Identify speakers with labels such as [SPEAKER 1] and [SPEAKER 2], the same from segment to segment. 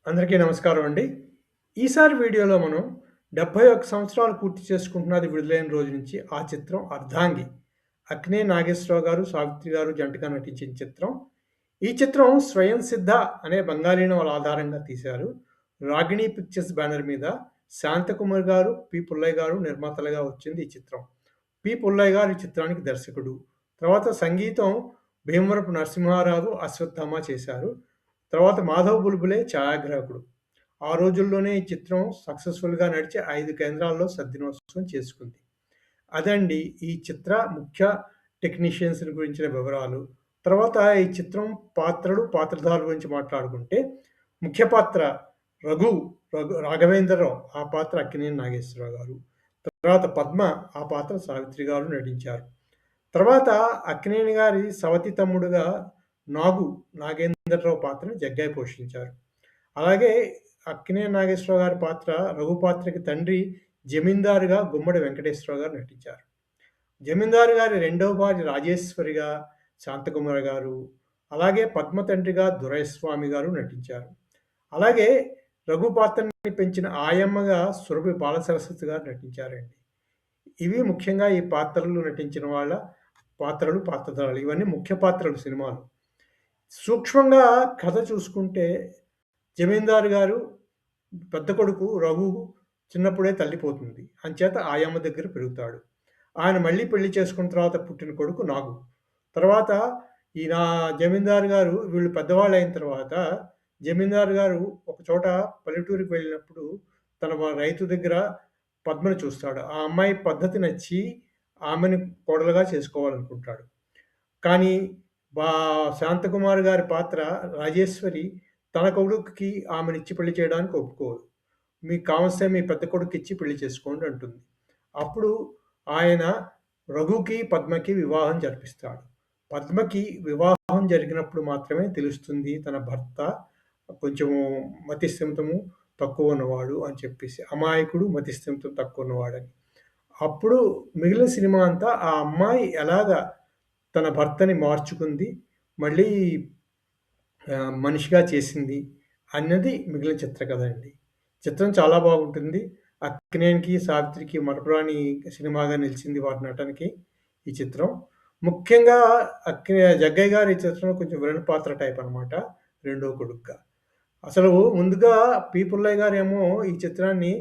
[SPEAKER 1] అందరికీ నమస్కారం అండి. ఈసారి వీడియోలో మనం 71 సంవత్సరాలు పూర్తి చేసుకుంటున్నది విడుదలైన రోజు నుంచి ఆ చిత్రం 'అర్ధాంగి'. అక్కినేని నాగేశ్వరరావు గారు, సావిత్రి గారు జంటగా నటించిన చిత్రం. ఈ చిత్రం 'స్వయం సిద్ధ' అనే బెంగాలీ నవల ఆధారంగా తీశారు. రాగిణి పిక్చర్స్ బ్యానర్ మీద శాంతకుమార్ గారు, పి. పుల్లయ్య గారు నిర్మాతలుగా వచ్చింది ఈ చిత్రం. పి. పుల్లయ్య గారు ఈ చిత్రానికి దర్శకుడు. తర్వాత సంగీతం భీమవరపు నరసింహారావు, అశ్వత్థామ చేశారు. తర్వాత మాధవ్ బుల్బులే ఛాయాగ్రాహకుడు. ఆ రోజుల్లోనే ఈ చిత్రం సక్సెస్‌ఫుల్‌గా నడిచి 5 కేంద్రాల్లో సద్దినోత్సవం చేసుకుంది. అదండి ఈ చిత్ర ముఖ్య టెక్నీషియన్స్‌ని గురించిన వివరాలు. తర్వాత ఈ చిత్రం పాత్రలు, పాత్రధారుల గురించి మాట్లాడుకుంటే ముఖ్య పాత్ర రఘు, రాఘవేంద్రరావు ఆ పాత్ర అక్కినేని నాగేశ్వరరావు గారు. తర్వాత పద్మ ఆ పాత్ర సావిత్రి గారు నటించారు. తర్వాత అక్కినేని గారి సవతి తమ్ముడుగా నాగేంద్రరావు పాత్రను జగ్గయ్య పోషించారు. అలాగే అక్కినేని నాగేశ్వరరావు గారి పాత్ర రఘు పాత్రకి తండ్రి జమీందారుగా గుమ్మడి వెంకటేశ్వరరావు గారు నటించారు. జమీందారు గారి రెండవ భార్య రాజేశ్వరిగా శాంతకుమారి గారు, అలాగే పద్మ తండ్రిగా దొరైస్వామి గారు నటించారు. అలాగే రఘు పాత్రని పెంచిన ఆయమ్మగా సురభి బాలసరస్వతి గారు నటించారండి. ఇవి ముఖ్యంగా ఈ పాత్రలు నటించిన వాళ్ళ పాత్రలు, పాత్రధారులు. ఇవన్నీ ముఖ్య పాత్రలు సినిమాలో. సూక్ష్మంగా కథ చూసుకుంటే జమీందారు గారు పెద్ద కొడుకు రఘు చిన్నప్పుడే తల్లిపోతుంది. అంచేత ఆయమ్మ దగ్గర పెరుగుతాడు. ఆయన మళ్ళీ పెళ్లి చేసుకున్న తర్వాత పుట్టిన కొడుకు నాగు. తర్వాత జమీందారు గారు వీళ్ళు పెద్దవాళ్ళయిన తర్వాత జమీందారు గారు ఒక చోట పల్లెటూరికి వెళ్ళినప్పుడు తన రైతు దగ్గర పద్మని చూస్తాడు. ఆ అమ్మాయి పద్ధతి నచ్చి ఆమెని కోడలుగా చేసుకోవాలనుకుంటాడు. కానీ బా శాంతకుమార్ గారి పాత్ర రాజేశ్వరి తన కొడుకుకి ఆమెనిచ్చి పెళ్లి చేయడానికి ఒప్పుకోదు. మీకు కావలిస్తే మీ పెద్ద కొడుక్కిచ్చి పెళ్లి చేసుకోండి అంటుంది. అప్పుడు ఆయన రఘుకి, పద్మకి వివాహం జరిపిస్తాడు. పద్మకి వివాహం జరిగినప్పుడు మాత్రమే తెలుస్తుంది తన భర్త కొంచెము మతిస్థిమితము తక్కువ ఉన్నవాడు అని చెప్పేసి. అమాయకుడు, మతిస్థిమితం తక్కువ ఉన్నవాడని. అప్పుడు మిగిలిన సినిమా అంతా ఆ అమ్మాయి ఎలాగా తన భర్తని మార్చుకుంది, మళ్ళీ మనిషిగా చేసింది అన్నది మిగిలిన చిత్ర కథ అండి. చిత్రం చాలా బాగుంటుంది. అక్కినేనికి, సావిత్రికి మరపురాని సినిమాగా నిలిచింది వారి నటనకి ఈ చిత్రం. ముఖ్యంగా జగ్గయ్య గారు ఈ చిత్రంలో కొంచెం విలన్ పాత్ర టైప్ అనమాట. రెండో కొడుకుగా. అసలు ముందుగా పి. పుల్లయ్య గారేమో ఈ చిత్రాన్ని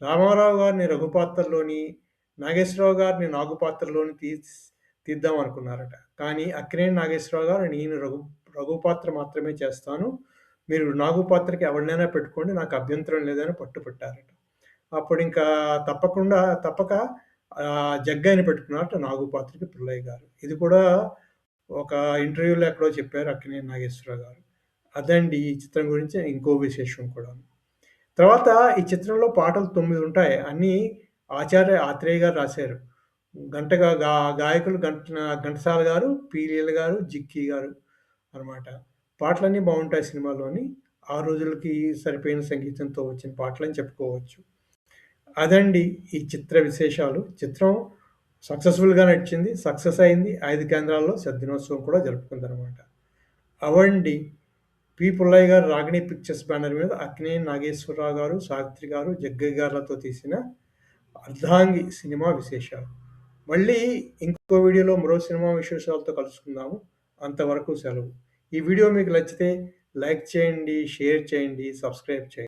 [SPEAKER 1] రామారావు గారిని రఘు పాత్రలోని, నాగేశ్వరరావు గారిని నాగు పాత్రలోని తీద్దాం అనుకున్నారట. కానీ అక్కినేని నాగేశ్వరరావు గారు నేను రఘు పాత్ర మాత్రమే చేస్తాను. మీరు నాగు పాత్రకి ఎవరినైనా పెట్టుకోండి నాకు అభ్యంతరం లేదని పట్టుపట్టారట. అప్పుడింకా తప్పక జగ్గయ్యని పెట్టుకున్నారట నాగు పాత్రకి పుల్లయ్య గారు. ఇది కూడా ఒక ఇంటర్వ్యూలో ఎక్కడో చెప్పారు అక్కినేని నాగేశ్వరరావు గారు. అదండి ఈ చిత్రం గురించి ఇంకో విశేషం కూడా. తర్వాత ఈ చిత్రంలో పాటలు 9 ఉంటాయి. అన్నీ ఆచార్య ఆత్రేయ గారు రాశారు. గాయకులు ఘంటసాల గారు, పి. లీల గారు, జిక్కి గారు అనమాట. పాటలన్నీ బావుంటాయి సినిమాలోని. ఆ రోజులకి సరిపోయిన సంగీతంతో వచ్చిన పాటలని చెప్పుకోవచ్చు. అదండి ఈ చిత్ర విశేషాలు. చిత్రం సక్సెస్‌ఫుల్‌గా నడిచింది. సక్సెస్ అయింది. 5 కేంద్రాల్లో సద్దినోత్సవం కూడా జరుపుకుందనమాట. అవండి పి. పుల్లయ్య గారు రాగిణి పిక్చర్స్ బ్యానర్ మీద అక్కినేని నాగేశ్వరరావు గారు, సావిత్రి గారు, జగ్గయ్య గారులతో తీసిన 'అర్ధాంగి' సినిమా విశేషాలు. మళ్ళీ ఇంకో వీడియోలో మరో సినిమా విశేషాలతో కలుసుకుందాము. అంతవరకు సెలవు. ఈ వీడియో మీకు నచ్చితే లైక్ చేయండి, షేర్ చేయండి, సబ్స్క్రైబ్ చేయండి.